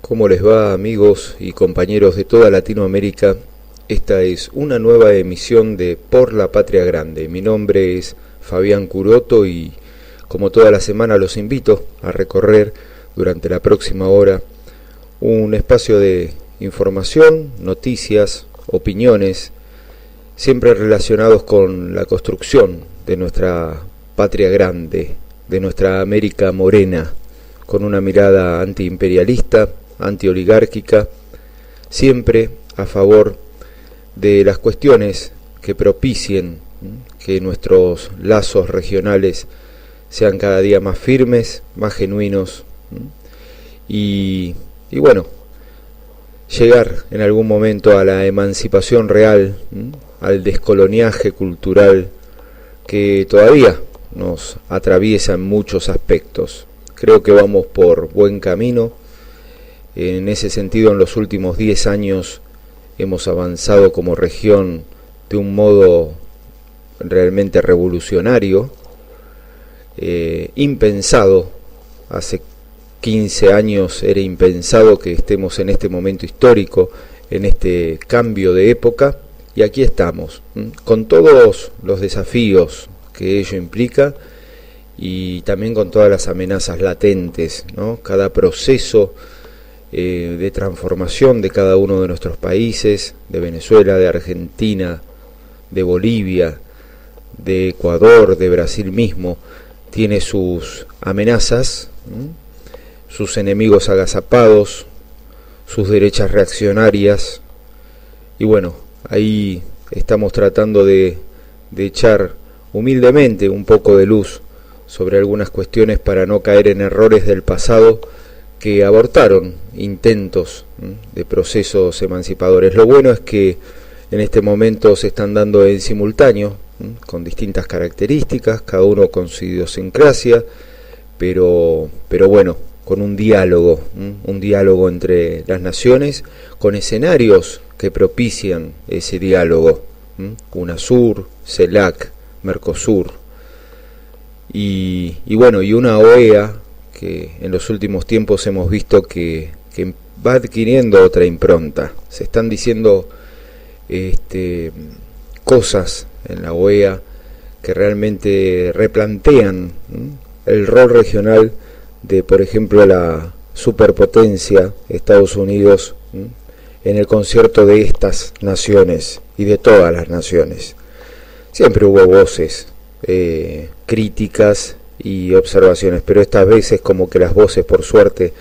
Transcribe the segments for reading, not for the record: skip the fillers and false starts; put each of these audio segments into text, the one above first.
¿Cómo les va, amigos y compañeros de toda Latinoamérica? Esta es una nueva emisión de Por la Patria Grande. Mi nombre es Fabián Curoto y como toda la semana los invito a recorrer durante la próxima hora un espacio de información, noticias, opiniones, siempre relacionados con la construcción de nuestra patria grande, de nuestra América morena, con una mirada antiimperialista, antioligárquica, siempre a favor de las cuestiones que propicien que nuestros lazos regionales sean cada día más firmes, más genuinos y bueno, llegar en algún momento a la emancipación real, al descoloniaje cultural que todavía nos atraviesa en muchos aspectos. Creo que vamos por buen camino. En ese sentido, en los últimos 10 años hemos avanzado como región de un modo realmente revolucionario, impensado. Hace 15 años era impensado que estemos en este momento histórico, en este cambio de época, y aquí estamos, con todos los desafíos que ello implica y también con todas las amenazas latentes, ¿no? Cada proceso de transformación de cada uno de nuestros países, de Venezuela, de Argentina, de Bolivia, de Ecuador, de Brasil mismo, tiene sus amenazas, sus enemigos agazapados, sus derechas reaccionarias, y bueno, ahí estamos tratando de echar humildemente un poco de luz sobre algunas cuestiones para no caer en errores del pasado que abortaron intentos de procesos emancipadores. Lo bueno es que en este momento se están dando en simultáneo, con distintas características, cada uno con su idiosincrasia, pero bueno, con un diálogo entre las naciones, con escenarios que propician ese diálogo, UNASUR, CELAC, Mercosur, y bueno, y una OEA que en los últimos tiempos hemos visto que va adquiriendo otra impronta. Se están diciendo cosas en la OEA que realmente replantean el rol regional de, por ejemplo, la superpotencia Estados Unidos en el concierto de estas naciones y de todas las naciones. Siempre hubo voces críticas y observaciones, pero estas veces como que las voces, por suerte,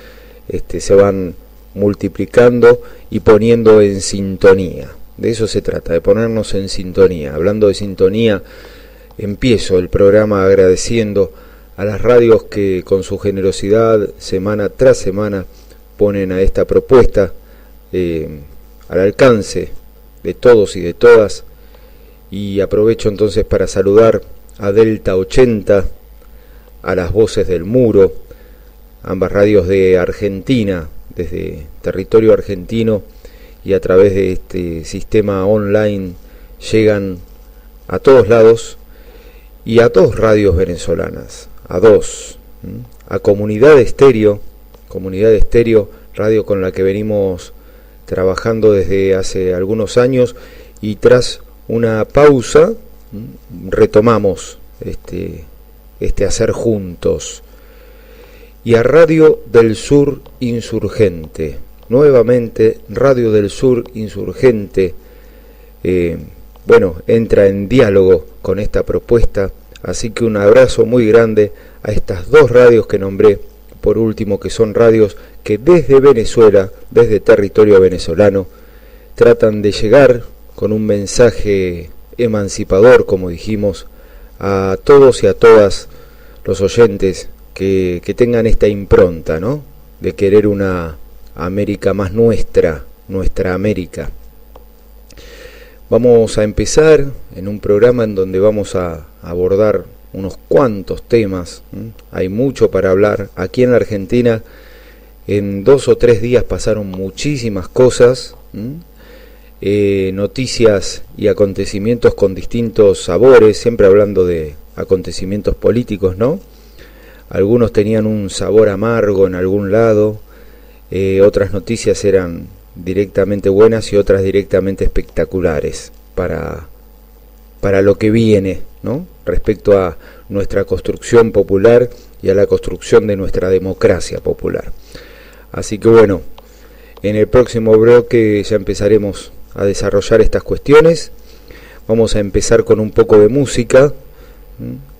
se van multiplicando y poniendo en sintonía. De eso se trata, de ponernos en sintonía. Hablando de sintonía, empiezo el programa agradeciendo a las radios que con su generosidad semana tras semana ponen a esta propuesta al alcance de todos y de todas, y aprovecho entonces para saludar a Delta 80, a las Voces del Muro, ambas radios de Argentina, desde territorio argentino, y a través de este sistema online llegan a todos lados, y a dos radios venezolanas, a Comunidad Estéreo, radio con la que venimos trabajando desde hace algunos años, y tras una pausa retomamos este hacer juntos, y a Radio del Sur Insurgente, nuevamente Radio del Sur Insurgente, entra en diálogo con esta propuesta, así que un abrazo muy grande a estas dos radios que nombré por último, que son radios que desde Venezuela, desde territorio venezolano, tratan de llegar con un mensaje emancipador, como dijimos, a todos y a todas los oyentes que tengan esta impronta, ¿no?, de querer una América más nuestra América. Vamos a empezar en un programa en donde vamos a abordar unos cuantos temas. Hay mucho para hablar. Aquí en la Argentina en 2 o 3 días pasaron muchísimas cosas, noticias y acontecimientos con distintos sabores, siempre hablando de acontecimientos políticos, ¿no? Algunos tenían un sabor amargo en algún lado, otras noticias eran directamente buenas y otras directamente espectaculares para lo que viene, ¿no? Respecto a nuestra construcción popular y a la construcción de nuestra democracia popular. Así que bueno, en el próximo bloque ya empezaremos a desarrollar estas cuestiones. Vamos a empezar con un poco de música,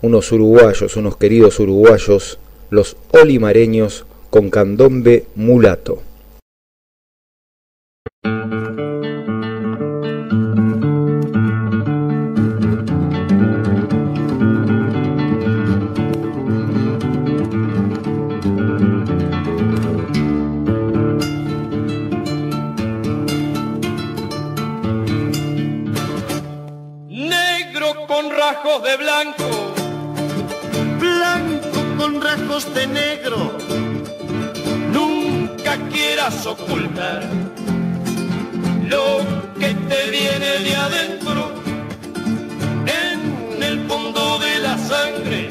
unos uruguayos, unos queridos uruguayos, los olimareños, con Candombe Mulato. Rasgos de blanco, blanco con rasgos de negro. Nunca quieras ocultar lo que te viene de adentro. En el fondo de la sangre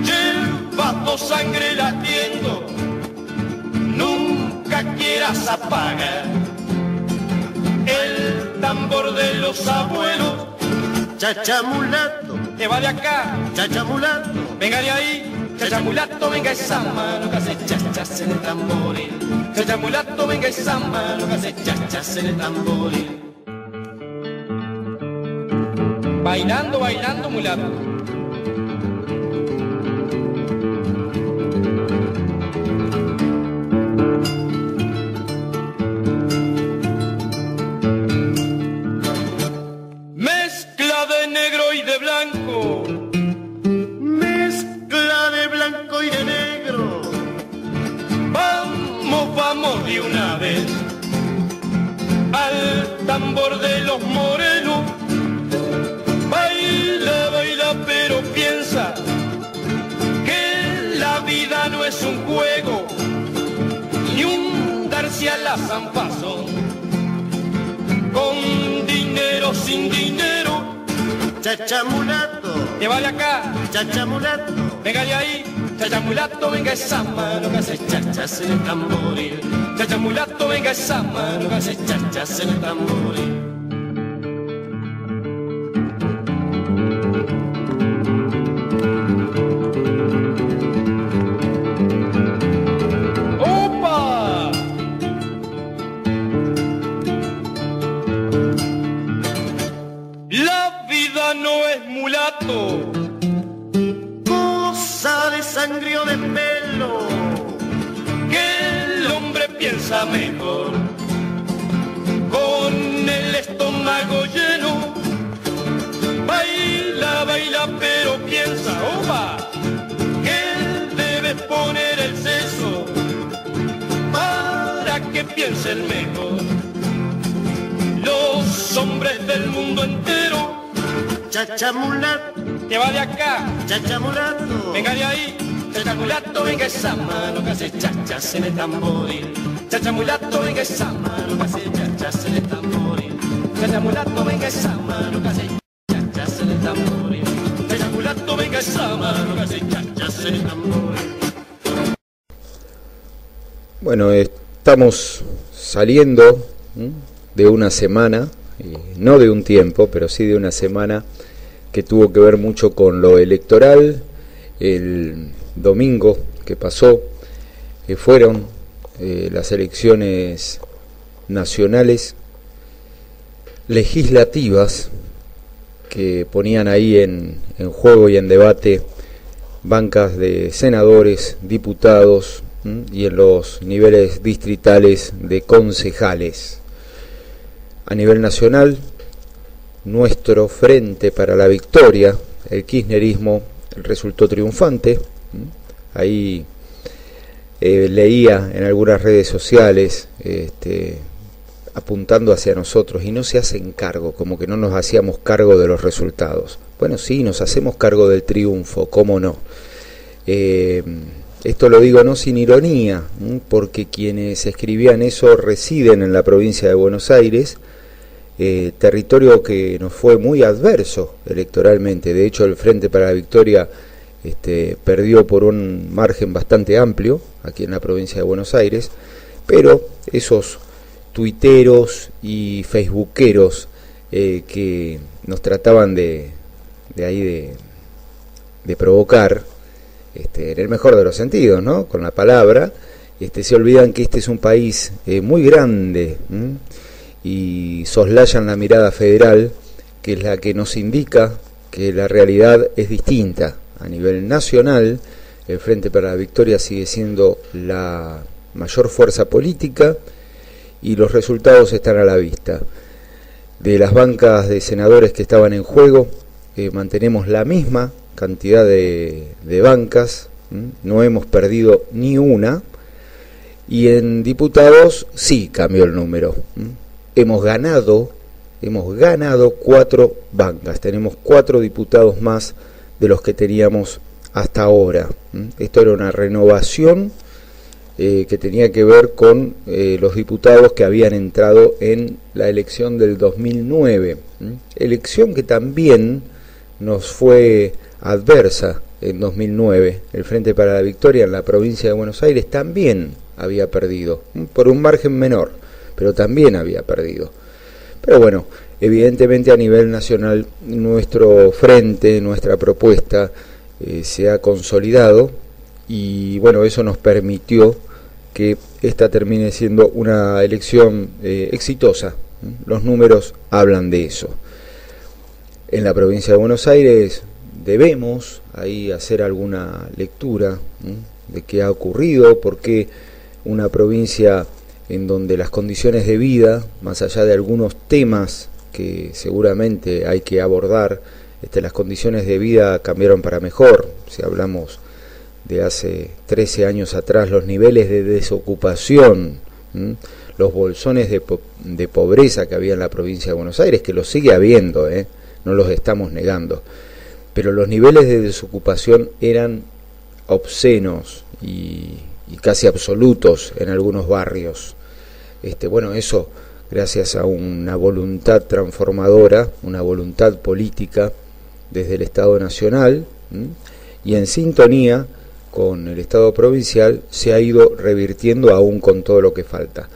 llevas tu sangre latiendo. Nunca quieras apagar el tambor de los abuelos. Chachamulato, te va de acá, chachamulato, venga de ahí, chachamulato, venga esa mano que hace chachas en el tamboril. Chachamulato, venga esa mano que hace chachas en el tamboril. Bailando, bailando, mulato. De una vez al tambor de los morenos. Baila, baila, pero piensa que la vida no es un juego ni un darse a la zampazón. Con dinero, sin dinero. Chachamulato, te va de acá, chachamulato, venga de ahí. Chachamulato, venga esa mano que hace chachas en el tamboril. Chachamulato, venga esa mano que hace chachas en el tamboril. ¡Opa! La vida no es mulato, de sangre o de pelo, que el hombre piensa mejor con el estómago lleno. Baila, baila, pero piensa, opa, que debe poner el seso para que piensen mejor los hombres del mundo entero. Chachamulato, te va de acá, chachamulato, venga de ahí, chachamulato, venga esa mano que hace chachas en el tamboril. Chachamulato, venga esa mano que hace chachas en el tamboril. Chachamulato, venga esa mano que hace chachas en el tamboril. Chachamulato, venga esa mano que hace chachas en el tamboril. Bueno, estamos saliendo de una semana, no de un tiempo, pero sí de una semana que tuvo que ver mucho con lo electoral. El domingo que pasó, que fueron las elecciones nacionales legislativas que ponían ahí en juego y en debate bancas de senadores, diputados y en los niveles distritales de concejales. A nivel nacional, nuestro Frente para la Victoria, el kirchnerismo, resultó triunfante. Ahí leía en algunas redes sociales apuntando hacia nosotros, y no se hacen cargo, como que no nos hacíamos cargo de los resultados. Bueno, sí, nos hacemos cargo del triunfo, cómo no. Esto lo digo no sin ironía, porque quienes escribían eso residen en la provincia de Buenos Aires, territorio que nos fue muy adverso electoralmente. De hecho, el Frente para la Victoria perdió por un margen bastante amplio aquí en la provincia de Buenos Aires, pero esos tuiteros y facebookeros que nos trataban de provocar, en el mejor de los sentidos, ¿no?, con la palabra, se olvidan que este es un país muy grande, y soslayan la mirada federal, que es la que nos indica que la realidad es distinta. A nivel nacional, el Frente para la Victoria sigue siendo la mayor fuerza política y los resultados están a la vista. De las bancas de senadores que estaban en juego, mantenemos la misma cantidad de bancas, no hemos perdido ni una, y en diputados sí cambió el número. Hemos ganado 4 bancas, tenemos 4 diputados más de los que teníamos hasta ahora. Esto era una renovación que tenía que ver con los diputados que habían entrado en la elección del 2009, elección que también nos fue adversa en 2009. El Frente para la Victoria en la provincia de Buenos Aires también había perdido, por un margen menor, pero también había perdido. Pero bueno, evidentemente a nivel nacional nuestro frente, nuestra propuesta se ha consolidado, y bueno, eso nos permitió que esta termine siendo una elección exitosa. Los números hablan de eso. En la provincia de Buenos Aires debemos ahí hacer alguna lectura de qué ha ocurrido, por qué una provincia en donde las condiciones de vida, más allá de algunos temas que seguramente hay que abordar, las condiciones de vida cambiaron para mejor. Si hablamos de hace 13 años atrás, los niveles de desocupación, los bolsones de pobreza que había en la provincia de Buenos Aires, que los sigue habiendo, no los estamos negando, pero los niveles de desocupación eran obscenos y casi absolutos en algunos barrios. Bueno, eso gracias a una voluntad transformadora, una voluntad política desde el Estado Nacional, y en sintonía con el Estado Provincial, se ha ido revirtiendo aún con todo lo que falta.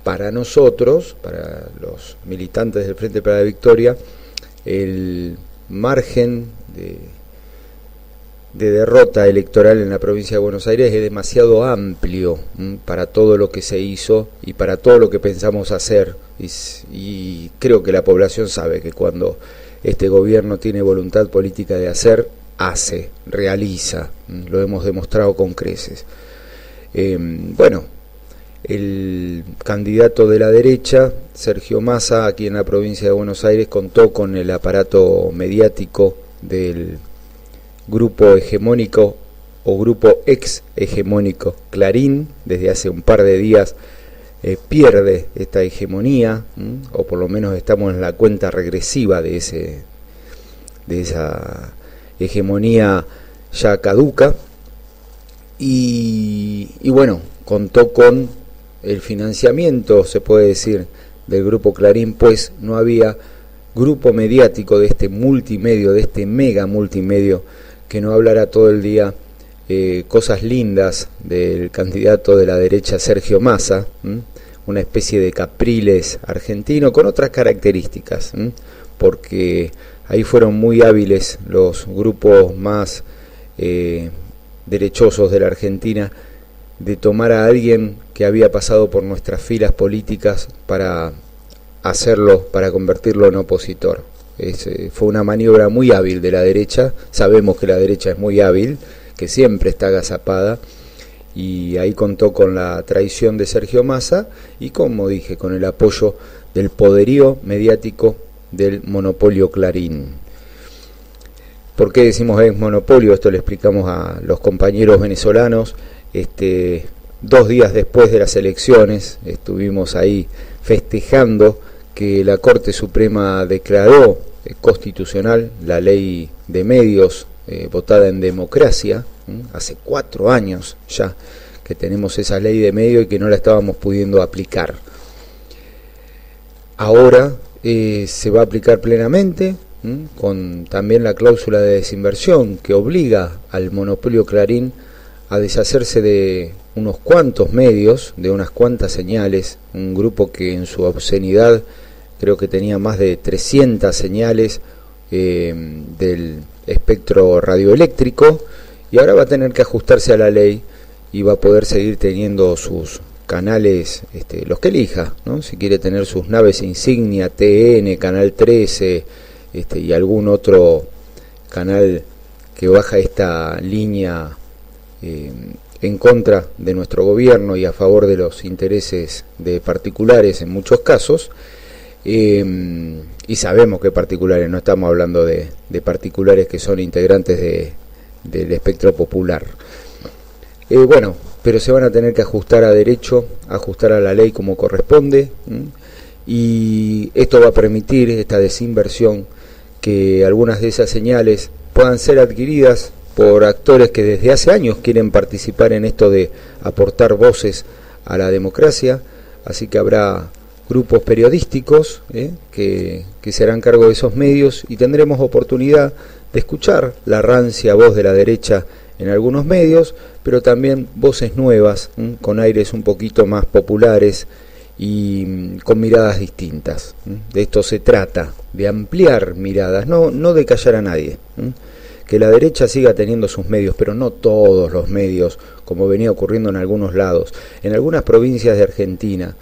Para nosotros, para los militantes del Frente para la Victoria, el margen de derrota electoral en la provincia de Buenos Aires es demasiado amplio para todo lo que se hizo y para todo lo que pensamos hacer, y creo que la población sabe que cuando este gobierno tiene voluntad política de hacer, hace, realiza, lo hemos demostrado con creces. Bueno, el candidato de la derecha, Sergio Massa, aquí en la provincia de Buenos Aires, contó con el aparato mediático del grupo hegemónico o grupo ex hegemónico Clarín. Desde hace un par de días pierde esta hegemonía, o por lo menos estamos en la cuenta regresiva de esa hegemonía ya caduca, y bueno, contó con el financiamiento, se puede decir, del grupo Clarín, pues no había grupo mediático de este multimedio, de este mega multimedio, que no hablara todo el día cosas lindas del candidato de la derecha Sergio Massa, una especie de Capriles argentino con otras características, porque ahí fueron muy hábiles los grupos más derechosos de la Argentina de tomar a alguien que había pasado por nuestras filas políticas para convertirlo en opositor. Fue una maniobra muy hábil de la derecha. Sabemos que la derecha es muy hábil, que siempre está agazapada, y ahí contó con la traición de Sergio Massa y, como dije, con el apoyo del poderío mediático del monopolio Clarín. ¿Por qué decimos es monopolio? Esto le explicamos a los compañeros venezolanos. 2 días después de las elecciones estuvimos ahí festejando que la Corte Suprema declaró constitucional la ley de medios votada en democracia. Hace 4 años ya que tenemos esa ley de medios y que no la estábamos pudiendo aplicar. Ahora se va a aplicar plenamente, con también la cláusula de desinversión que obliga al monopolio Clarín a deshacerse de unos cuantos medios, de unas cuantas señales, un grupo que en su obscenidad creo que tenía más de 300 señales del espectro radioeléctrico, y ahora va a tener que ajustarse a la ley y va a poder seguir teniendo sus canales, los que elija, ¿no? Si quiere tener sus naves insignia, TN, Canal 13, y algún otro canal que baja esta línea en contra de nuestro gobierno y a favor de los intereses de particulares en muchos casos, y sabemos que particulares, no estamos hablando de particulares que son integrantes del espectro popular. Bueno, pero se van a tener que ajustar a derecho, ajustar a la ley como corresponde, y esto va a permitir, esta desinversión, que algunas de esas señales puedan ser adquiridas por actores que desde hace años quieren participar en esto de aportar voces a la democracia. Así que habrá grupos periodísticos que se harán cargo de esos medios, y tendremos oportunidad de escuchar la rancia voz de la derecha en algunos medios, pero también voces nuevas, con aires un poquito más populares y con miradas distintas. De esto se trata, de ampliar miradas, no de callar a nadie. Que la derecha siga teniendo sus medios, pero no todos los medios, como venía ocurriendo en algunos lados. En algunas provincias de Argentina,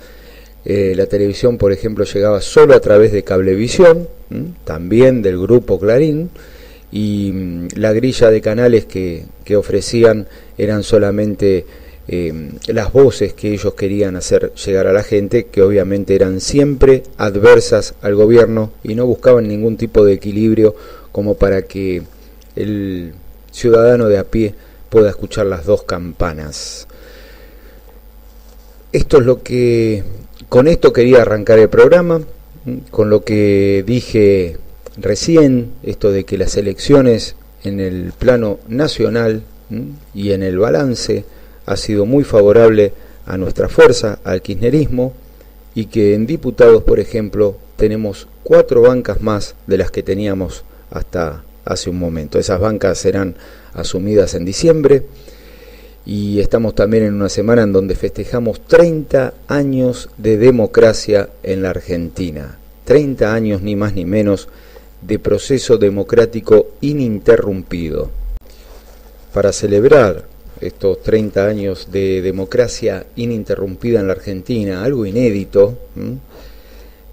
la televisión, por ejemplo, llegaba solo a través de Cablevisión, también del grupo Clarín, y la grilla de canales que ofrecían eran solamente las voces que ellos querían hacer llegar a la gente, que obviamente eran siempre adversas al gobierno y no buscaban ningún tipo de equilibrio como para que el ciudadano de a pie pueda escuchar las dos campanas. Esto es lo que, con esto quería arrancar el programa, con lo que dije recién, esto de que las elecciones en el plano nacional y en el balance ha sido muy favorable a nuestra fuerza, al kirchnerismo, y que en diputados, por ejemplo, tenemos 4 bancas más de las que teníamos hasta hace un momento. Esas bancas serán asumidas en diciembre, y estamos también en una semana en donde festejamos 30 años de democracia en la Argentina. 30 años, ni más ni menos, de proceso democrático ininterrumpido. Para celebrar estos 30 años de democracia ininterrumpida en la Argentina, algo inédito,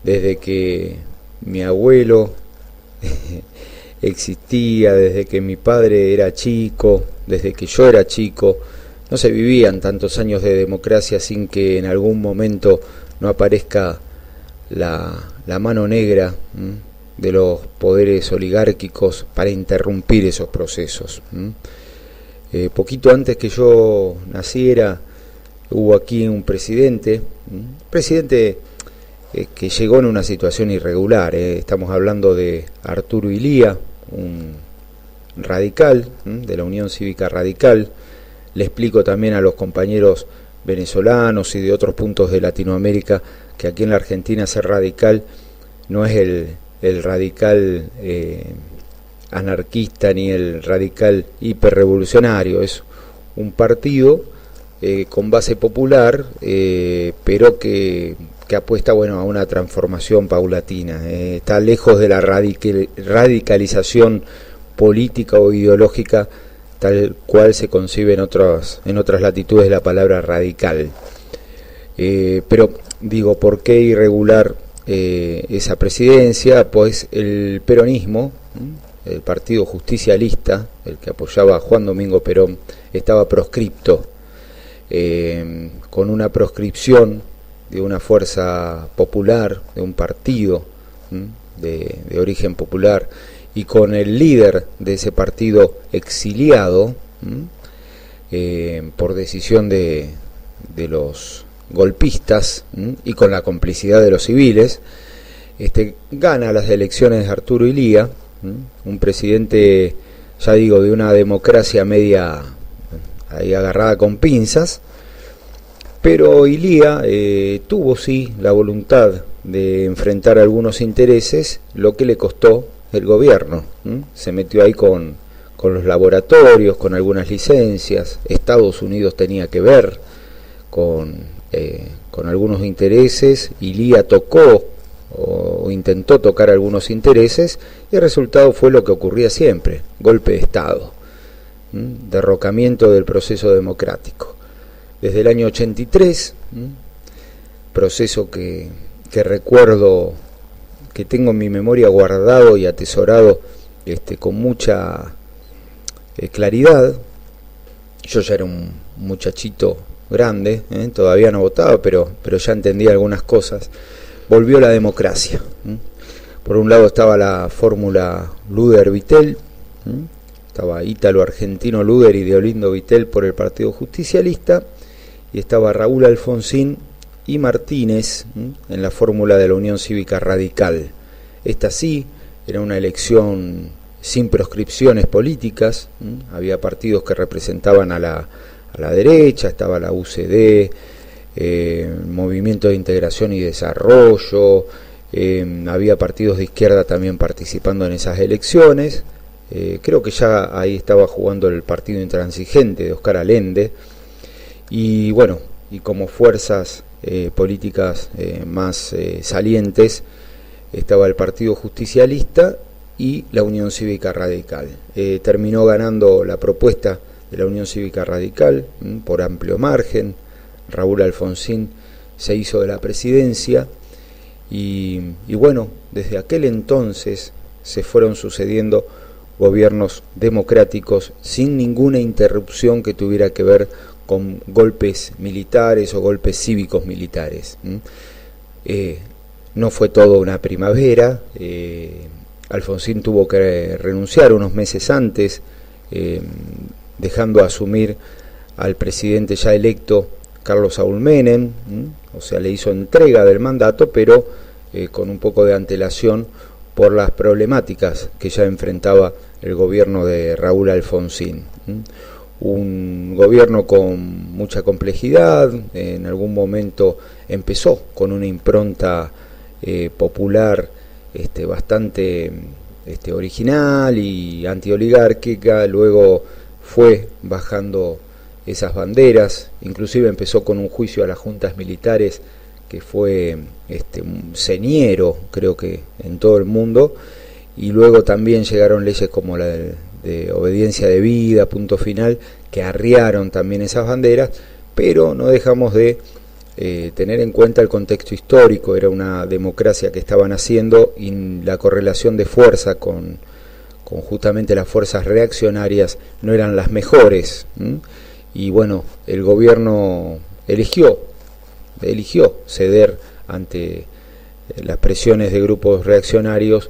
desde que mi abuelo existía, desde que mi padre era chico, desde que yo era chico, no se vivían tantos años de democracia sin que en algún momento no aparezca la mano negra de los poderes oligárquicos para interrumpir esos procesos. Poquito antes que yo naciera, hubo aquí un presidente que llegó en una situación irregular. Estamos hablando de Arturo Illia, un radical, de la Unión Cívica Radical. Le explico también a los compañeros venezolanos y de otros puntos de Latinoamérica que aquí en la Argentina ser radical no es el radical anarquista ni el radical hiperrevolucionario. Es un partido con base popular, pero que apuesta a una transformación paulatina. Está lejos de la radicalización política o ideológica tal cual se concibe en otras latitudes la palabra radical. Pero digo, ¿por qué irregular esa presidencia? Pues el peronismo, el partido justicialista, el que apoyaba a Juan Domingo Perón, estaba proscripto, con una proscripción de una fuerza popular, de un partido de origen popular, y con el líder de ese partido exiliado por decisión de los golpistas y con la complicidad de los civiles, gana las elecciones Arturo Illia, un presidente, ya digo, de una democracia media ahí agarrada con pinzas, pero Illia tuvo sí la voluntad de enfrentar algunos intereses, lo que le costó el gobierno. Se metió ahí con los laboratorios, con algunas licencias. Estados Unidos tenía que ver con algunos intereses, y Lía tocó o intentó tocar algunos intereses, y el resultado fue lo que ocurría siempre: golpe de Estado, derrocamiento del proceso democrático. Desde el año 83, proceso que recuerdo, que tengo en mi memoria guardado y atesorado con mucha claridad. Yo ya era un muchachito grande, todavía no votaba, pero ya entendía algunas cosas. Volvió la democracia. Por un lado estaba la fórmula Luder-Vittel, estaba ítalo-argentino Luder y Deolindo Vittel por el Partido Justicialista, y estaba Raúl Alfonsín y Martínez en la fórmula de la Unión Cívica Radical. Esta sí era una elección sin proscripciones políticas. Había partidos que representaban a la derecha, estaba la UCD, Movimiento de Integración y Desarrollo, había partidos de izquierda también participando en esas elecciones. Creo que ya ahí estaba jugando el Partido Intransigente de Oscar Allende, y bueno, y como fuerzas políticas más salientes estaba el Partido Justicialista y la Unión Cívica Radical. Terminó ganando la propuesta de la Unión Cívica Radical por amplio margen. Raúl Alfonsín se hizo de la presidencia, y bueno, desde aquel entonces se fueron sucediendo gobiernos democráticos sin ninguna interrupción que tuviera que ver con golpes militares o golpes cívicos militares. No fue todo una primavera. Alfonsín tuvo que renunciar unos meses antes, dejando asumir al presidente ya electo Carlos Saúl Menem, o sea, le hizo entrega del mandato, pero con un poco de antelación por las problemáticas que ya enfrentaba el gobierno de Raúl Alfonsín. Un gobierno con mucha complejidad. En algún momento empezó con una impronta popular bastante original y antioligárquica, luego fue bajando esas banderas, inclusive empezó con un juicio a las juntas militares que fue un señero, creo que en todo el mundo, y luego también llegaron leyes como la de obediencia debida, punto final, que arriaron también esas banderas, pero no dejamos de tener en cuenta el contexto histórico. Era una democracia que estaban haciendo, y la correlación de fuerza con justamente las fuerzas reaccionarias no eran las mejores, y bueno, el gobierno eligió ceder ante las presiones de grupos reaccionarios,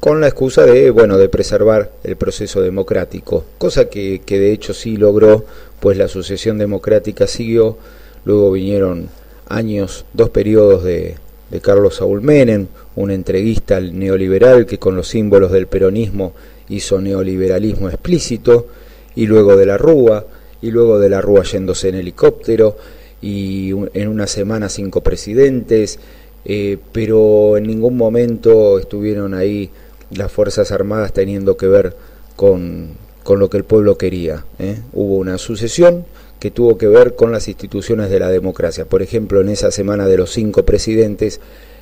con la excusa de preservar el proceso democrático, cosa que de hecho sí logró, pues la sucesión democrática siguió. Luego vinieron años, 2 periodos de Carlos Saúl Menem, un entreguista al neoliberal que con los símbolos del peronismo hizo neoliberalismo explícito, y luego de la Rúa yéndose en helicóptero, y en una semana 5 presidentes, pero en ningún momento estuvieron ahí las Fuerzas Armadas teniendo que ver con lo que el pueblo quería. Hubo una sucesión que tuvo que ver con las instituciones de la democracia. Por ejemplo, en esa semana de los 5 presidentes,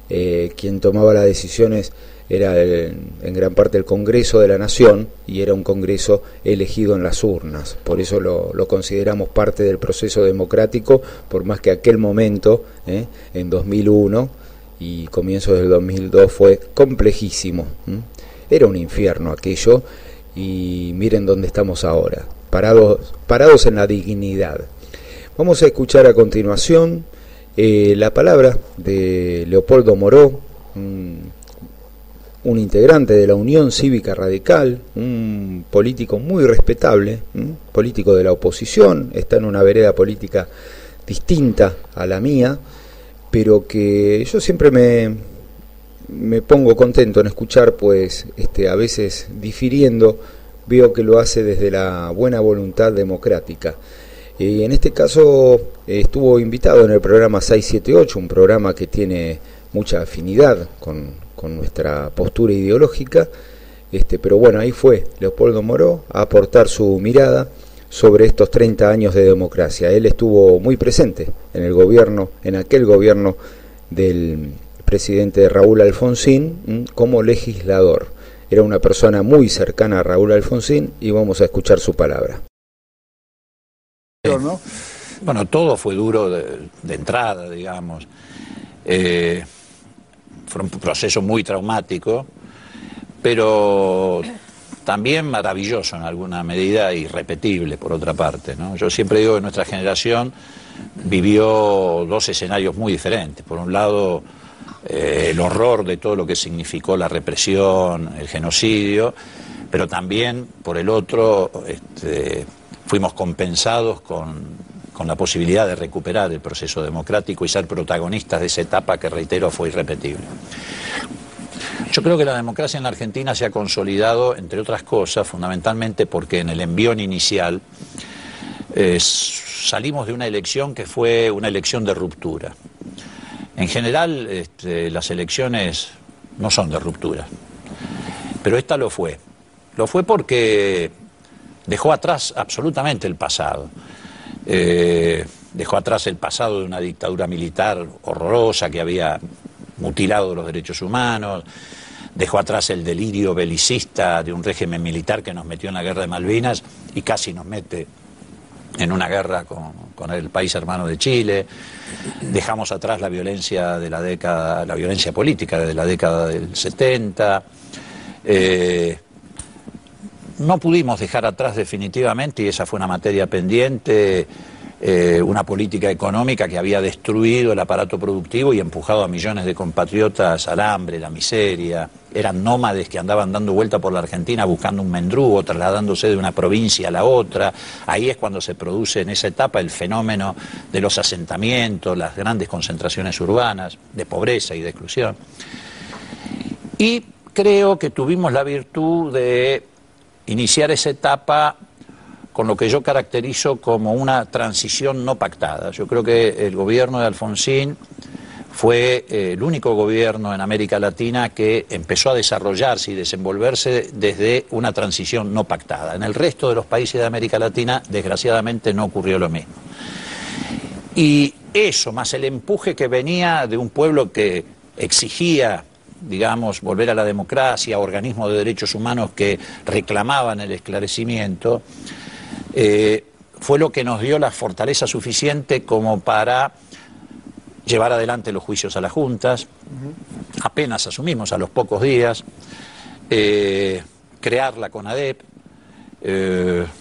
quien tomaba las decisiones era en gran parte el Congreso de la Nación, y era un Congreso elegido en las urnas. Por eso lo consideramos parte del proceso democrático, por más que aquel momento, en 2001 y comienzos del 2002, fue complejísimo. Era un infierno aquello, y miren dónde estamos ahora, parados en la dignidad. Vamos a escuchar a continuación la palabra de Leopoldo Moró, un integrante de la Unión Cívica Radical, un político muy respetable, político de la oposición, está en una vereda política distinta a la mía, pero que yo siempre me pongo contento en escuchar, pues a veces difiriendo, veo que lo hace desde la buena voluntad democrática. Y en este caso estuvo invitado en el programa 678, un programa que tiene mucha afinidad con con nuestra postura ideológica, pero bueno, ahí fue Leopoldo Moró a aportar su mirada sobre estos 30 años de democracia. Él estuvo muy presente en el gobierno, en aquel gobierno del presidente Raúl Alfonsín, como legislador. Era una persona muy cercana a Raúl Alfonsín y vamos a escuchar su palabra. ¿No? Bueno, todo fue duro de entrada, digamos. Fue un proceso muy traumático, pero también maravilloso en alguna medida, irrepetible por otra parte, ¿no? Yo siempre digo que nuestra generación vivió dos escenarios muy diferentes. Por un lado, el horror de todo lo que significó la represión, el genocidio, pero también, por el otro, fuimos compensados con la posibilidad de recuperar el proceso democrático y ser protagonistas de esa etapa que, reitero, fue irrepetible. Yo creo que la democracia en la Argentina se ha consolidado, entre otras cosas, fundamentalmente porque en el envión inicial salimos de una elección que fue una elección de ruptura. En general, las elecciones no son de ruptura, pero esta lo fue. Lo fue porque dejó atrás absolutamente el pasado. Dejó atrás el pasado de una dictadura militar horrorosa que había mutilado los derechos humanos, dejó atrás el delirio belicista de un régimen militar que nos metió en la guerra de Malvinas y casi nos mete en una guerra con el país hermano de Chile. Dejamos atrás la violencia de la década, la violencia política de la década del 70. No pudimos dejar atrás definitivamente, y esa fue una materia pendiente, una política económica que había destruido el aparato productivo y empujado a millones de compatriotas al hambre, la miseria. Eran nómades que andaban dando vuelta por la Argentina buscando un mendrugo, trasladándose de una provincia a la otra. Ahí es cuando se produce en esa etapa el fenómeno de los asentamientos, las grandes concentraciones urbanas, de pobreza y de exclusión. Y creo que tuvimos la virtud de iniciar esa etapa con lo que yo caracterizo como una transición no pactada. Yo creo que el gobierno de Alfonsín fue el único gobierno en América Latina que empezó a desarrollarse y desenvolverse desde una transición no pactada. En el resto de los países de América Latina, desgraciadamente, no ocurrió lo mismo. Y eso, más el empuje que venía de un pueblo que exigía, digamos, volver a la democracia, organismos de derechos humanos que reclamaban el esclarecimiento, fue lo que nos dio la fortaleza suficiente como para llevar adelante los juicios a las juntas. Apenas asumimos a los pocos días, crear la CONADEP,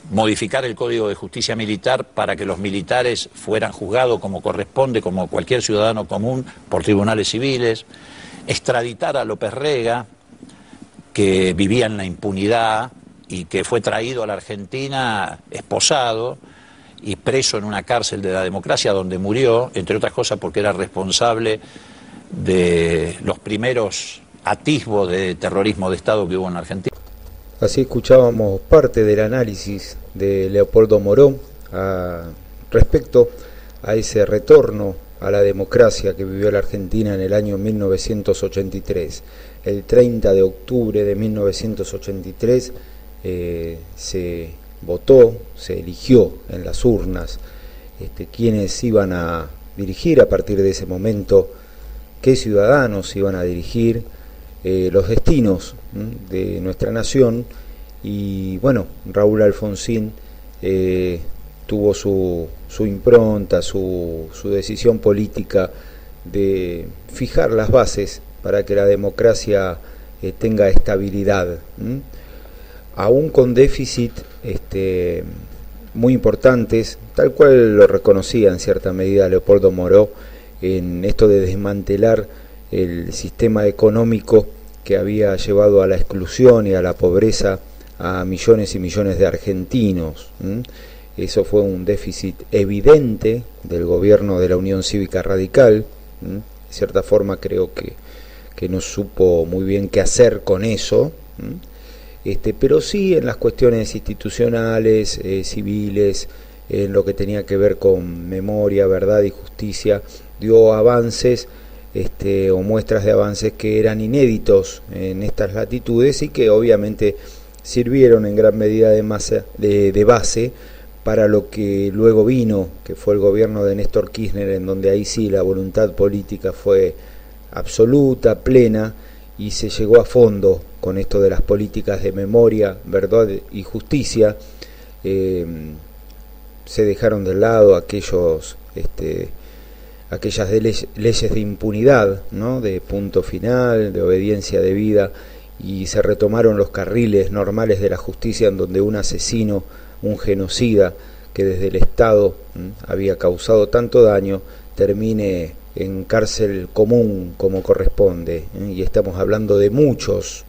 modificar el Código de Justicia Militar para que los militares fueran juzgados como corresponde, como cualquier ciudadano común, por tribunales civiles, extraditar a López Rega, que vivía en la impunidad y que fue traído a la Argentina esposado y preso en una cárcel de la democracia donde murió, entre otras cosas porque era responsable de los primeros atisbos de terrorismo de Estado que hubo en Argentina. Así escuchábamos parte del análisis de Leopoldo Moró respecto a ese retorno a la democracia que vivió la Argentina en el año 1983. El 30 de octubre de 1983 se votó, se eligió en las urnas quienes iban a dirigir a partir de ese momento, qué ciudadanos iban a dirigir los destinos de nuestra nación. Y bueno, Raúl Alfonsín tuvo su impronta, su decisión política de fijar las bases para que la democracia tenga estabilidad, aún con déficit muy importantes, tal cual lo reconocía en cierta medida Leopoldo Moró, en esto de desmantelar el sistema económico que había llevado a la exclusión y a la pobreza a millones y millones de argentinos. Eso fue un déficit evidente del gobierno de la Unión Cívica Radical. De cierta forma creo que no supo muy bien qué hacer con eso, pero sí en las cuestiones institucionales, civiles, en lo que tenía que ver con memoria, verdad y justicia, dio avances o muestras de avances que eran inéditos en estas latitudes y que obviamente sirvieron en gran medida de base para lo que luego vino, que fue el gobierno de Néstor Kirchner, en donde ahí sí la voluntad política fue absoluta, plena, y se llegó a fondo con esto de las políticas de memoria, verdad y justicia. Se dejaron de lado aquellas leyes de impunidad, ¿no?, de punto final, de obediencia debida, y se retomaron los carriles normales de la justicia, en donde un asesino, un genocida que desde el Estado había causado tanto daño, termine en cárcel común como corresponde, y estamos hablando de muchos,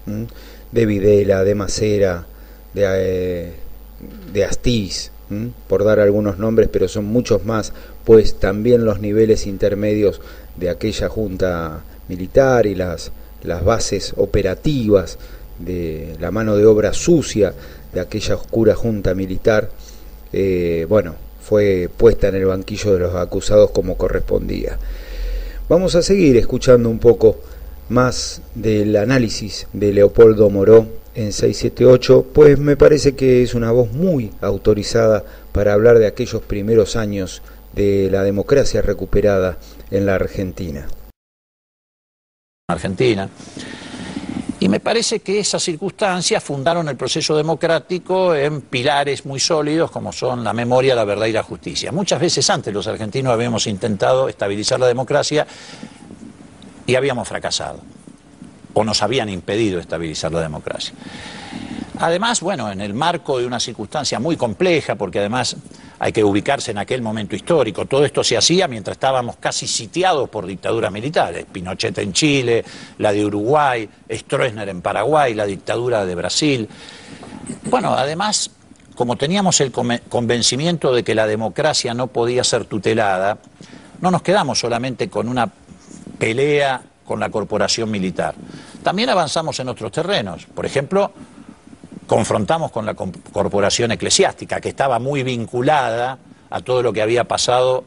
de Videla, de Macera, de Astiz, por dar algunos nombres, pero son muchos más, pues también los niveles intermedios de aquella junta militar y las bases operativas de la mano de obra sucia de aquella oscura junta militar, fue puesta en el banquillo de los acusados como correspondía. Vamos a seguir escuchando un poco más del análisis de Leopoldo Moró en 678, pues me parece que es una voz muy autorizada para hablar de aquellos primeros años de la democracia recuperada en la Argentina. Y me parece que esas circunstancias fundaron el proceso democrático en pilares muy sólidos como son la memoria, la verdad y la justicia. Muchas veces antes los argentinos habíamos intentado estabilizar la democracia y habíamos fracasado, o nos habían impedido estabilizar la democracia. Además, en el marco de una circunstancia muy compleja, porque además hay que ubicarse en aquel momento histórico, todo esto se hacía mientras estábamos casi sitiados por dictaduras militares, Pinochet en Chile, la de Uruguay, Stroessner en Paraguay, la dictadura de Brasil. Además, como teníamos el convencimiento de que la democracia no podía ser tutelada, no nos quedamos solamente con una pelea con la corporación militar. También avanzamos en otros terrenos. Por ejemplo, confrontamos con la corporación eclesiástica, que estaba muy vinculada a todo lo que había pasado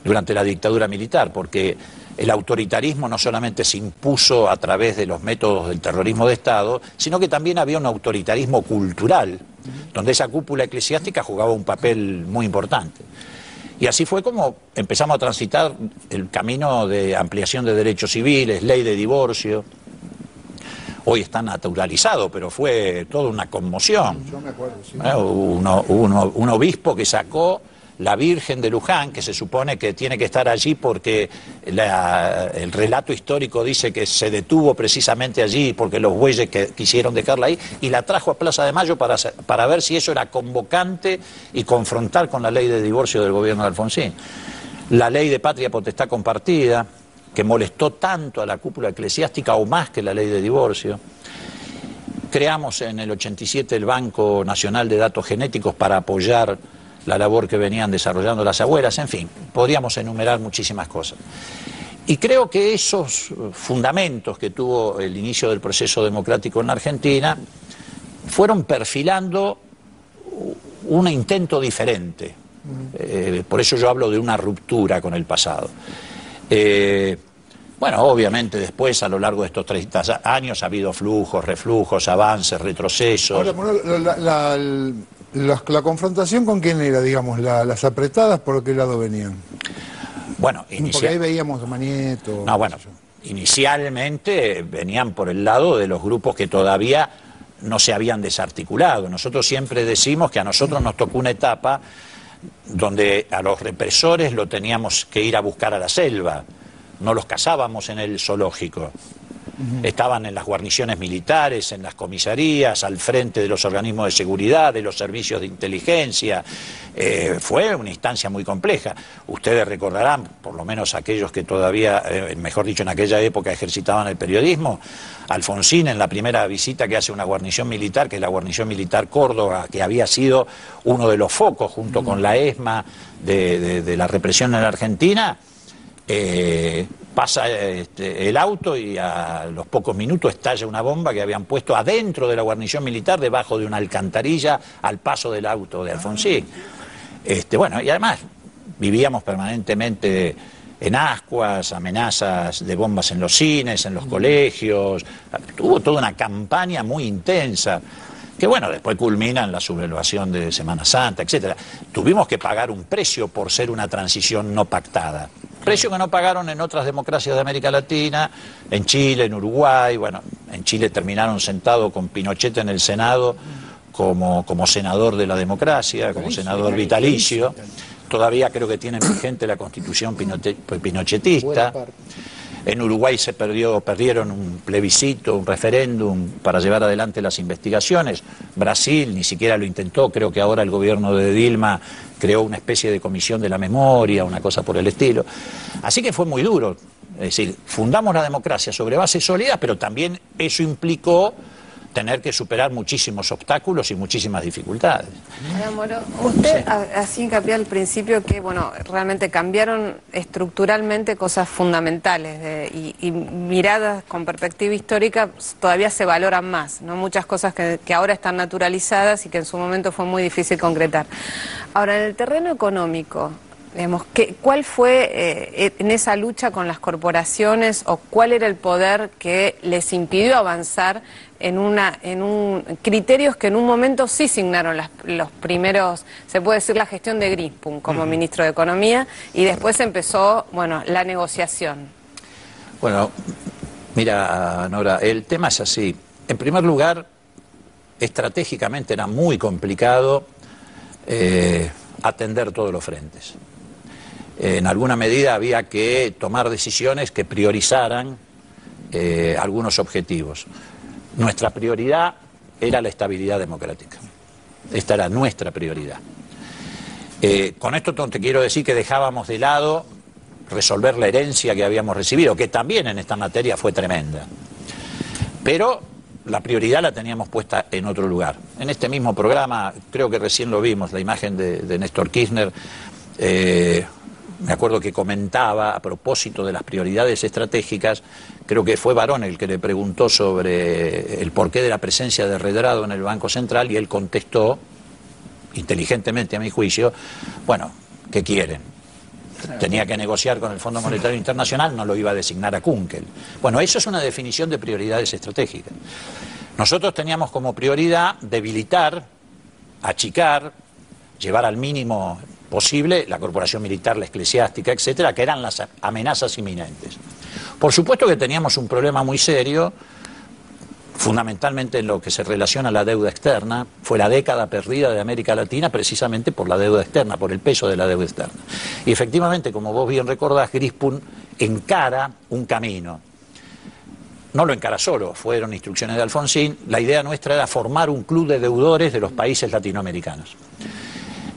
durante la dictadura militar, porque el autoritarismo no solamente se impuso a través de los métodos del terrorismo de Estado, sino que también había un autoritarismo cultural, donde esa cúpula eclesiástica jugaba un papel muy importante. Y así fue como empezamos a transitar el camino de ampliación de derechos civiles, ley de divorcio. Hoy está naturalizado, pero fue toda una conmoción. Yo me acuerdo, sí. Un obispo que sacó la Virgen de Luján, que se supone que tiene que estar allí porque el relato histórico dice que se detuvo precisamente allí porque los bueyes quisieron dejarla ahí, y la trajo a Plaza de Mayo para ver si eso era convocante y confrontar con la ley de divorcio del gobierno de Alfonsín. La ley de patria potestad compartida, que molestó tanto a la cúpula eclesiástica o más que la ley de divorcio. Creamos en el 87 el Banco Nacional de Datos Genéticos para apoyar la labor que venían desarrollando las abuelas. En fin, podríamos enumerar muchísimas cosas. Y creo que esos fundamentos que tuvo el inicio del proceso democrático en la Argentina fueron perfilando un intento diferente. Por eso yo hablo de una ruptura con el pasado. Obviamente después, a lo largo de estos 30 años, ha habido flujos, reflujos, avances, retrocesos. Ahora, la confrontación con quién era, digamos, las apretadas, ¿por qué lado venían? Porque ahí veíamos a Manieto. Inicialmente venían por el lado de los grupos que todavía no se habían desarticulado. Nosotros siempre decimos que a nosotros nos tocó una etapa donde a los represores lo teníamos que ir a buscar a la selva. No los cazábamos en el zoológico. Estaban en las guarniciones militares, en las comisarías, al frente de los organismos de seguridad, de los servicios de inteligencia. Fue una instancia muy compleja. Ustedes recordarán, por lo menos aquellos que todavía, mejor dicho, en aquella época ejercitaban el periodismo, Alfonsín, en la primera visita que hace una guarnición militar, que es la guarnición militar Córdoba, que había sido uno de los focos, junto con la ESMA, de la represión en la Argentina, pasa el auto y a los pocos minutos estalla una bomba que habían puesto adentro de la guarnición militar, debajo de una alcantarilla, al paso del auto de Alfonsín. Y además vivíamos permanentemente en ascuas, amenazas de bombas en los cines, en los colegios. Hubo toda una campaña muy intensa, que bueno, después culmina en la sublevación de Semana Santa, etcétera. Tuvimos que pagar un precio por ser una transición no pactada. Precio que no pagaron en otras democracias de América Latina, en Chile, en Uruguay. Bueno, en Chile terminaron sentados con Pinochet en el Senado como senador de la democracia, como senador vitalicio. Todavía creo que tienen vigente la constitución pinochetista. En Uruguay perdieron un plebiscito, un referéndum para llevar adelante las investigaciones. Brasil ni siquiera lo intentó, creo que ahora el gobierno de Dilma creó una especie de comisión de la memoria, una cosa por el estilo. Así que fue muy duro. Es decir, fundamos la democracia sobre bases sólidas, pero también eso implicó tener que superar muchísimos obstáculos y muchísimas dificultades. Moro, usted hacía hincapié al principio que, bueno, realmente cambiaron estructuralmente cosas fundamentales y miradas con perspectiva histórica todavía se valoran más, ¿no? Muchas cosas que ahora están naturalizadas y que en su momento fue muy difícil concretar. Ahora, en el terreno económico, digamos, ¿cuál fue en esa lucha con las corporaciones o cuál era el poder que les impidió avanzar en criterios que en un momento sí signaron los primeros, se puede decir, la gestión de Grispum como ministro de Economía, y después empezó, bueno, la negociación? Bueno, mira, Nora, el tema es así. En primer lugar, estratégicamente era muy complicado atender todos los frentes. En alguna medida había que tomar decisiones que priorizaran algunos objetivos. Nuestra prioridad era la estabilidad democrática. Esta era nuestra prioridad. Con esto te quiero decir que dejábamos de lado resolver la herencia que habíamos recibido, que también en esta materia fue tremenda. Pero la prioridad la teníamos puesta en otro lugar. En este mismo programa, creo que recién lo vimos, la imagen de Néstor Kirchner, me acuerdo que comentaba a propósito de las prioridades estratégicas, creo que fue Barón el que le preguntó sobre el porqué de la presencia de Redrado en el Banco Central, y él contestó, inteligentemente a mi juicio, bueno, ¿qué quieren? Tenía que negociar con el Fondo Monetario Internacional, no lo iba a designar a Kunkel. Bueno, eso es una definición de prioridades estratégicas. Nosotros teníamos como prioridad debilitar, achicar, llevar al mínimo posible la corporación militar, la eclesiástica, etcétera, que eran las amenazas inminentes. Por supuesto que teníamos un problema muy serio, fundamentalmente en lo que se relaciona a la deuda externa. Fue la década perdida de América Latina precisamente por la deuda externa, por el peso de la deuda externa. Y efectivamente, como vos bien recordás, Grispum encara un camino. No lo encara solo, fueron instrucciones de Alfonsín. La idea nuestra era formar un club de deudores de los países latinoamericanos.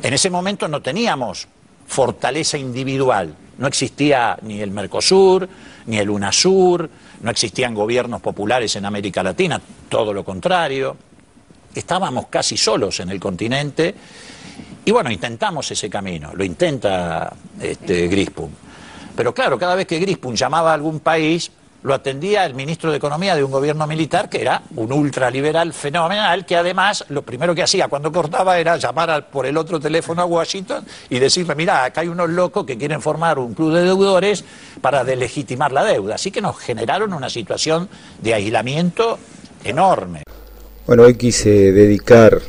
En ese momento no teníamos fortaleza individual, no existía ni el Mercosur, ni el UNASUR, no existían gobiernos populares en América Latina, todo lo contrario. Estábamos casi solos en el continente y bueno, intentamos ese camino, lo intenta Grispum. Pero claro, cada vez que Grispum llamaba a algún país, lo atendía el ministro de Economía de un gobierno militar que era un ultraliberal fenomenal, que además lo primero que hacía cuando cortaba era llamar por el otro teléfono a Washington y decirle, mirá, acá hay unos locos que quieren formar un club de deudores para delegitimar la deuda. Así que nos generaron una situación de aislamiento enorme. Bueno, hoy quise dedicar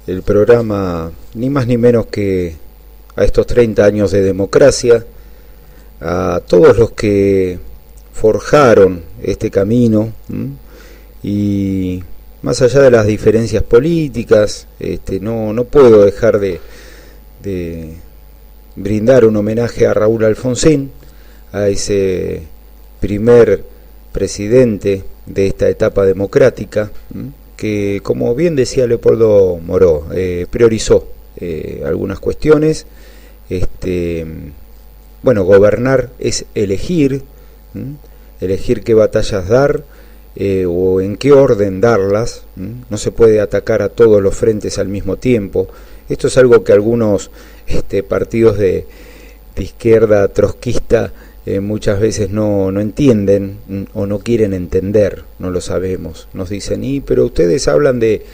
el programa ni más ni menos que a estos 30 años de democracia, a todos los que forjaron este camino, y más allá de las diferencias políticas, no puedo dejar de brindar un homenaje a Raúl Alfonsín, a ese primer presidente de esta etapa democrática, que, como bien decía Leopoldo Moró, priorizó algunas cuestiones. Bueno, gobernar es elegir qué batallas dar o en qué orden darlas. No se puede atacar a todos los frentes al mismo tiempo. Esto es algo que algunos partidos de izquierda trotskista muchas veces no entienden o no quieren entender, no lo sabemos. Nos dicen, pero ustedes hablan de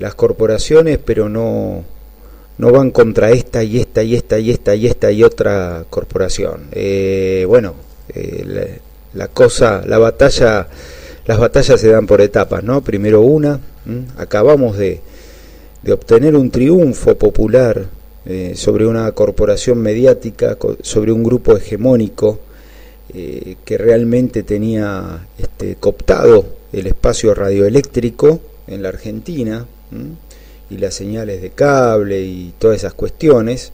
las corporaciones, pero no no van contra esta y esta y esta y esta y esta y otra corporación. Las batallas se dan por etapas, ¿no? Primero una, acabamos de obtener un triunfo popular sobre una corporación mediática, sobre un grupo hegemónico que realmente tenía cooptado el espacio radioeléctrico en la Argentina, y las señales de cable y todas esas cuestiones,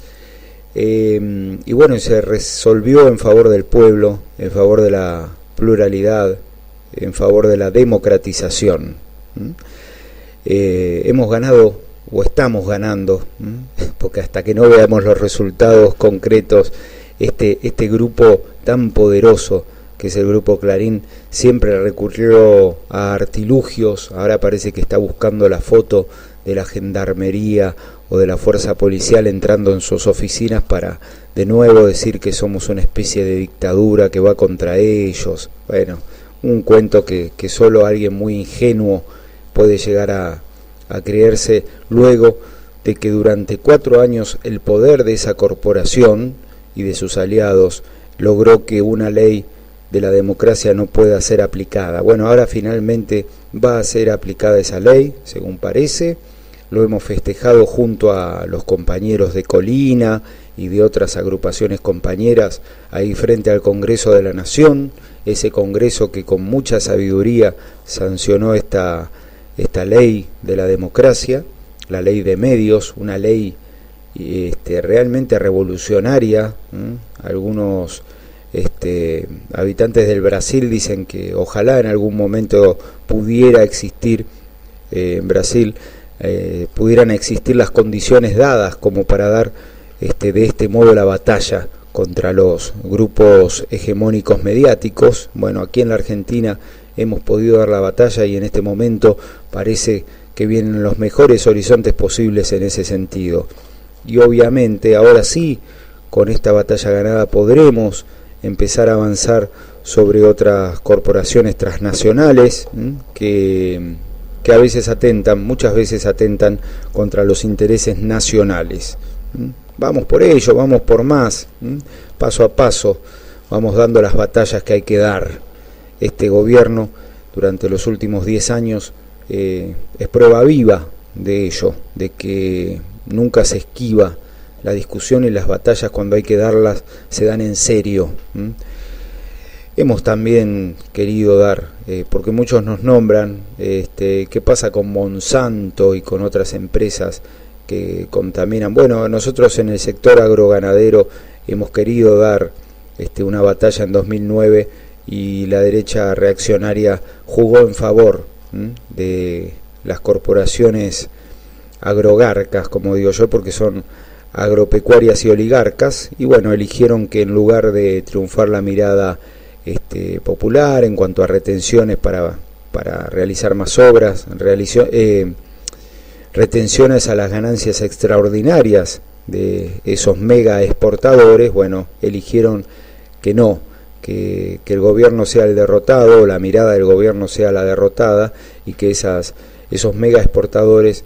y bueno, se resolvió en favor del pueblo, en favor de la pluralidad, en favor de la democratización. Hemos ganado, o estamos ganando, porque hasta que no veamos los resultados concretos, este grupo tan poderoso que es el Grupo Clarín siempre recurrió a artilugios. Ahora parece que está buscando la foto de la gendarmería o de la fuerza policial entrando en sus oficinas para de nuevo decir que somos una especie de dictadura que va contra ellos. Bueno, un cuento que solo alguien muy ingenuo puede llegar a creerse, luego de que durante 4 años el poder de esa corporación y de sus aliados logró que una ley de la democracia no pueda ser aplicada. Bueno, ahora finalmente va a ser aplicada esa ley, según parece. Lo hemos festejado junto a los compañeros de Colina y de otras agrupaciones compañeras ahí frente al Congreso de la Nación, ese Congreso que con mucha sabiduría sancionó esta ley de la democracia, la ley de medios, una ley realmente revolucionaria. Algunos habitantes del Brasil dicen que ojalá en algún momento pudiera existir en Brasil, pudieran existir las condiciones dadas como para dar de este modo la batalla contra los grupos hegemónicos mediáticos. Bueno, aquí en la Argentina hemos podido dar la batalla y en este momento parece que vienen los mejores horizontes posibles en ese sentido. Y obviamente ahora sí, con esta batalla ganada podremos empezar a avanzar sobre otras corporaciones transnacionales que a veces muchas veces atentan contra los intereses nacionales. Vamos por ello, vamos por más, paso a paso, vamos dando las batallas que hay que dar. Este gobierno durante los últimos 10 años es prueba viva de ello, de que nunca se esquiva la discusión, y las batallas cuando hay que darlas se dan en serio. Hemos también querido dar, porque muchos nos nombran, qué pasa con Monsanto y con otras empresas que contaminan. Bueno, nosotros en el sector agroganadero hemos querido dar una batalla en 2009 y la derecha reaccionaria jugó en favor de las corporaciones agrogarcas, como digo yo, porque son agropecuarias y oligarcas, y bueno, eligieron que en lugar de triunfar la mirada popular en cuanto a retenciones para realizar más obras, retenciones a las ganancias extraordinarias de esos mega exportadores, bueno, eligieron que no, que el gobierno sea el derrotado, la mirada del gobierno sea la derrotada, y que esos mega exportadores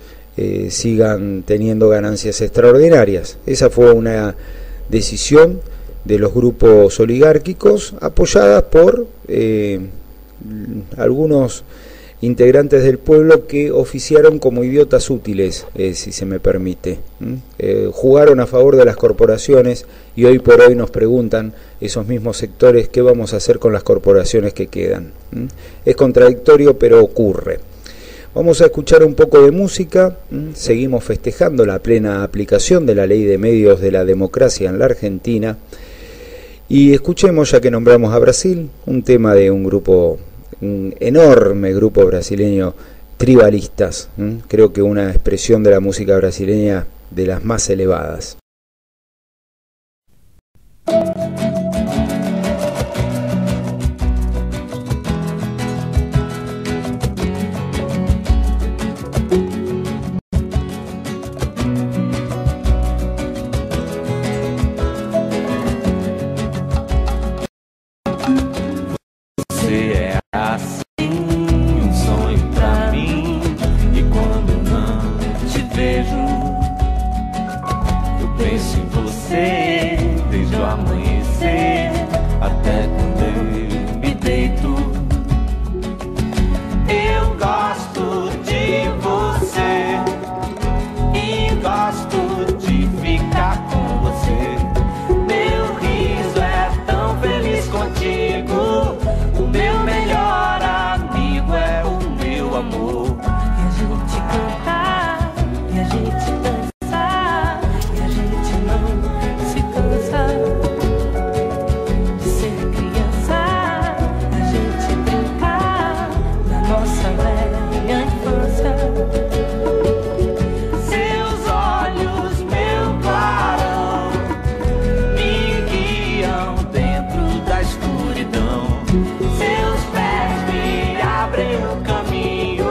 sigan teniendo ganancias extraordinarias. Esa fue una decisión de los grupos oligárquicos apoyadas por algunos integrantes del pueblo que oficiaron como idiotas útiles, si se me permite. Jugaron a favor de las corporaciones y hoy por hoy nos preguntan esos mismos sectores qué vamos a hacer con las corporaciones que quedan. Es contradictorio, pero ocurre. Vamos a escuchar un poco de música. Seguimos festejando la plena aplicación de la ley de medios de la democracia en la Argentina. Y escuchemos, ya que nombramos a Brasil, un tema de un enorme grupo brasileño, Tribalistas. Creo que una expresión de la música brasileña de las más elevadas. amanhecer até quando eu me deito. Eu gosto de você e gosto de ficar com você. Meu riso é tão feliz contigo. O meu melhor amigo é o meu amor. E a gente cantar, e a gente dançar, e a gente não se cansa de ser criança. A gente brincar na nossa velha infância. Seus olhos, meu clarão, me guiam dentro da escuridão. Seus pés me abrem o caminho.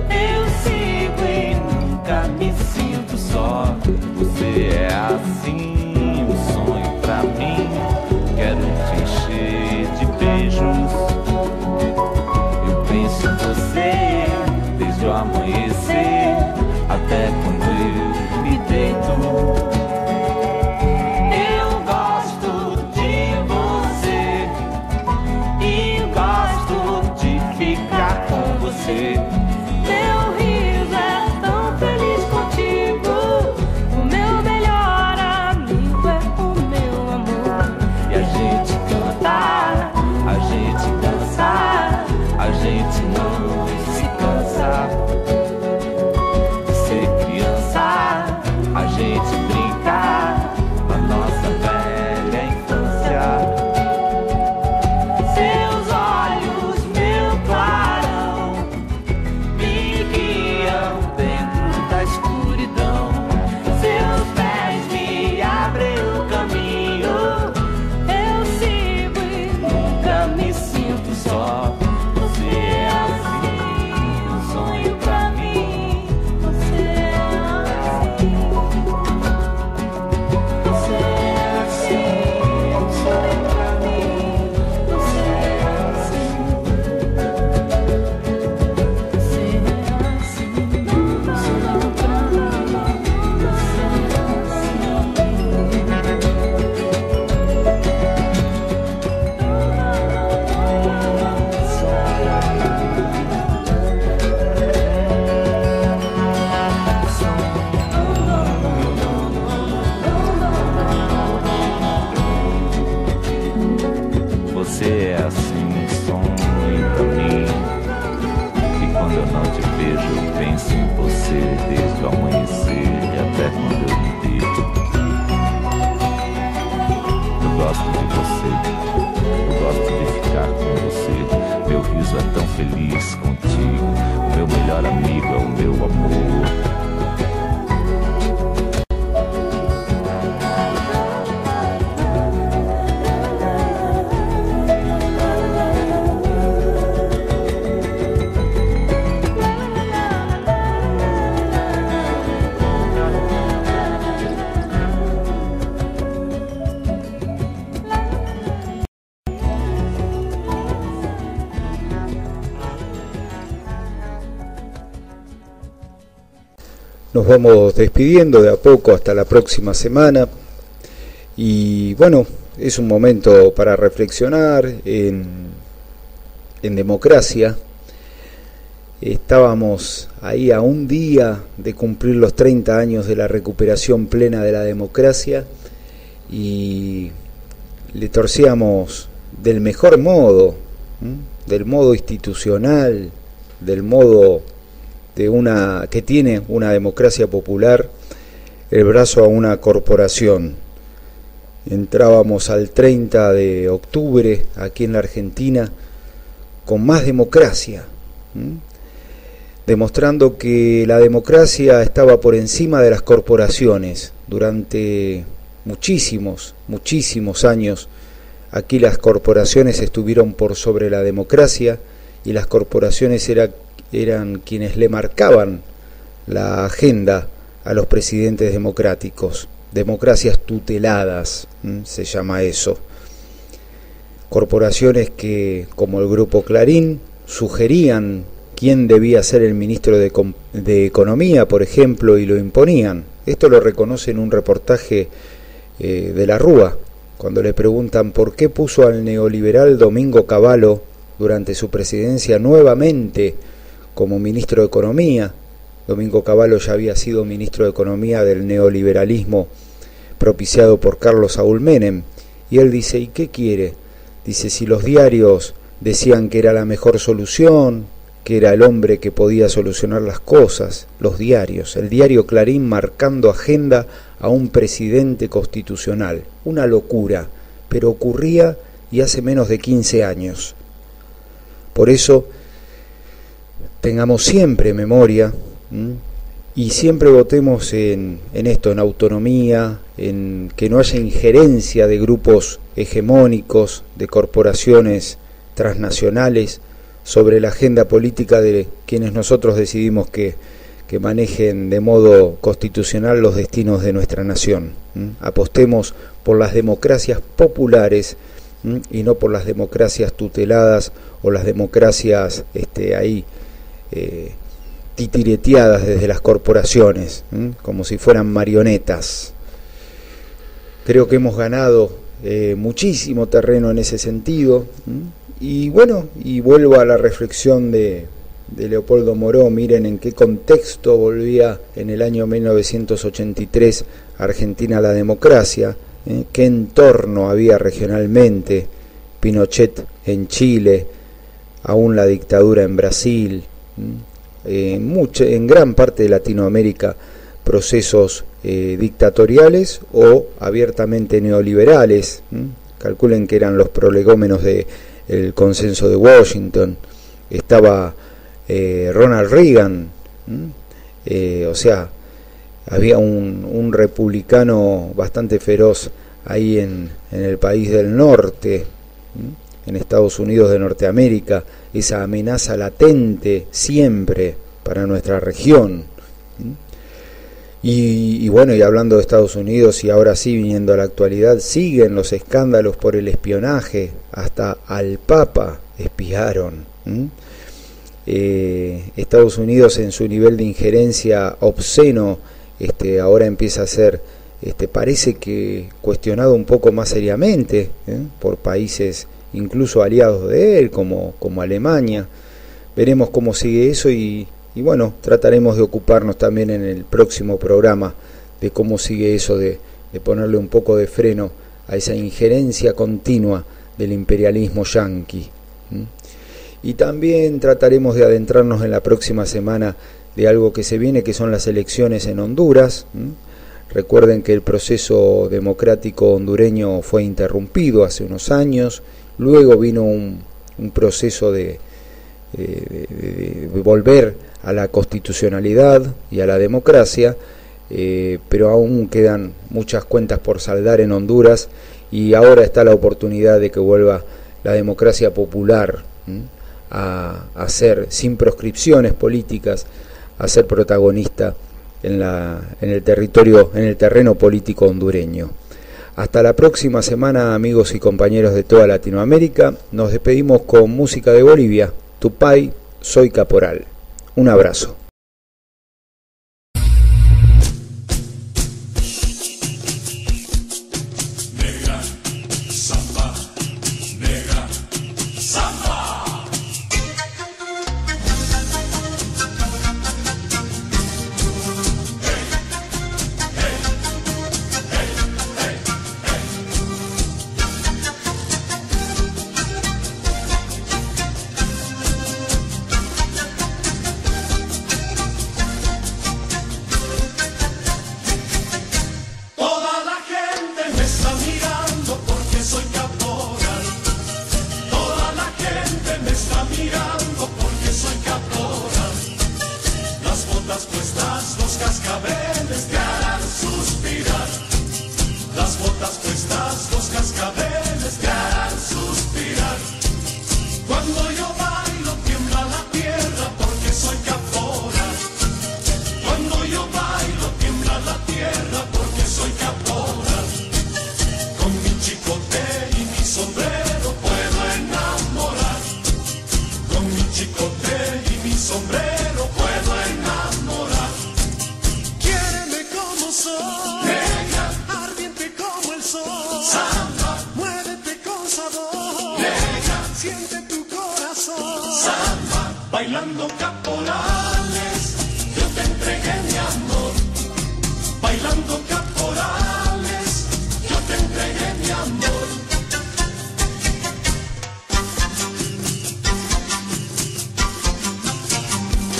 Eu sigo e nunca me sinto só. Você é assim, um sonho pra mim. Quero te encher de beijos. Eu penso em você desde o amanhecer até quando eu me deito. Eu gosto de você e gosto de ficar com você. Meu riso é tão feliz contigo. O meu melhor amigo é o meu amor. E a gente cantar, a gente dançar, a gente não se cansa de ser criança. A gente brincar na nossa velha infância. Seus olhos, meu clarão, me guiam dentro da escuridão. Seus pés me abrem o caminho. Eu sigo e nunca me sinto só. Você é assim, um sonho pra mim. Você é assim. Você é assim, um sonho pra mim. Você é assim. Você é assim, um sonho pra mim. Você é assim, um sonho pra mim. E quando eu não te vejo, eu penso em você desde o amanhecer e até quando eu me deito. Eu gosto de você, eu gosto de ficar com você. Meu riso é tão feliz contigo. O meu melhor amigo é o meu amor. Nos vamos despidiendo de a poco hasta la próxima semana y bueno, es un momento para reflexionar en democracia. Estábamos ahí a un día de cumplir los 30 años de la recuperación plena de la democracia y le torcíamos del mejor modo, del modo institucional, del modo de una que tiene una democracia popular, el brazo a una corporación. Entrábamos al 30 de octubre aquí en la Argentina con más democracia, demostrando que la democracia estaba por encima de las corporaciones. Durante muchísimos años aquí las corporaciones estuvieron por sobre la democracia y las corporaciones eran quienes le marcaban la agenda a los presidentes democráticos. Democracias tuteladas, se llama eso. Corporaciones que, como el Grupo Clarín, sugerían quién debía ser el ministro de Economía, por ejemplo, y lo imponían. Esto lo reconoce en un reportaje de la Rúa, cuando le preguntan por qué puso al neoliberal Domingo Cavallo durante su presidencia nuevamente como ministro de Economía. Domingo Cavallo ya había sido ministro de Economía del neoliberalismo propiciado por Carlos Saúl Menem, y él dice, ¿y qué quiere? Dice, si los diarios decían que era la mejor solución, que era el hombre que podía solucionar las cosas, los diarios, el diario Clarín marcando agenda a un presidente constitucional, una locura, pero ocurría y hace menos de 15 años. Por eso, tengamos siempre memoria y siempre votemos en esto, en autonomía, en que no haya injerencia de grupos hegemónicos, de corporaciones transnacionales sobre la agenda política de quienes nosotros decidimos que manejen de modo constitucional los destinos de nuestra nación. Apostemos por las democracias populares y no por las democracias tuteladas o las democracias titireteadas desde las corporaciones, como si fueran marionetas. Creo que hemos ganado muchísimo terreno en ese sentido. Y bueno, y vuelvo a la reflexión de Leopoldo Moró. Miren en qué contexto volvía en el año 1983 Argentina a la democracia, qué entorno había regionalmente, Pinochet en Chile, aún la dictadura en Brasil, en gran parte de Latinoamérica procesos dictatoriales o abiertamente neoliberales. Calculen que eran los prolegómenos del consenso de Washington. Estaba Ronald Reagan, o sea, había un republicano bastante feroz ahí en el país del norte, en Estados Unidos de Norteamérica, esa amenaza latente siempre para nuestra región. Y bueno, y hablando de Estados Unidos, y ahora sí viniendo a la actualidad, siguen los escándalos por el espionaje, hasta al Papa espiaron. Estados Unidos en su nivel de injerencia obsceno ahora empieza a ser, parece que cuestionado un poco más seriamente por países incluso aliados de él, como Alemania. Veremos cómo sigue eso y bueno, trataremos de ocuparnos también en el próximo programa de cómo sigue eso de ponerle un poco de freno a esa injerencia continua del imperialismo yanqui. Y también trataremos de adentrarnos en la próxima semana de algo que se viene, que son las elecciones en Honduras. Recuerden que el proceso democrático hondureño fue interrumpido hace unos años, luego vino un proceso de volver a la constitucionalidad y a la democracia, pero aún quedan muchas cuentas por saldar en Honduras y ahora está la oportunidad de que vuelva la democracia popular a ser, sin proscripciones políticas, a ser protagonista en el territorio, en el terreno político hondureño. Hasta la próxima semana, amigos y compañeros de toda Latinoamérica. Nos despedimos con música de Bolivia. Tupay, soy caporal. Un abrazo. Ardiente como el sol. Samba. siente tu corazón. Samba, bailando caporales, yo te entregué mi amor. Bailando caporales, yo te entregué mi amor.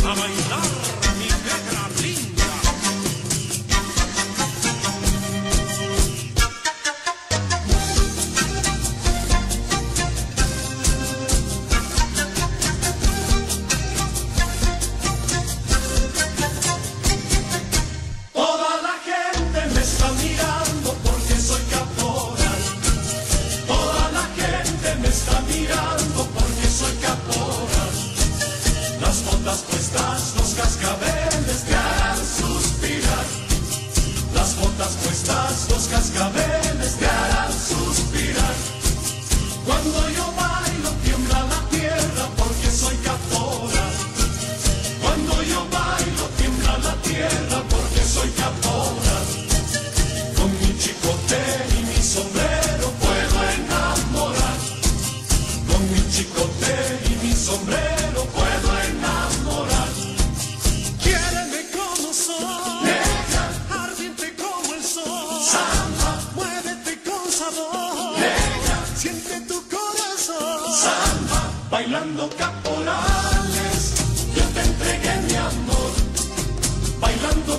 A bailar, mi negra linda. Toda la gente me está mirando porque soy caporal. Toda la gente me está mirando porque soy caporal. Las botas puestas, los cascabeles te harán suspirar. Las botas puestas, los cascabeles te harán suspirar. Cuando yo bailo tiembla la tierra porque soy caporal. Cuando yo bailo tiembla la tierra porque soy caporal. Con mi chicote y mi sombrero puedo enamorar. Con mi chicote y mi sombrero puedo enamorar. Quiéreme como soy, negra, ardiente como el sol. Samba, muévete con sabor, negra, siente tu corazón. Samba, bailando caporales, yo te entregué mi amor. Bailando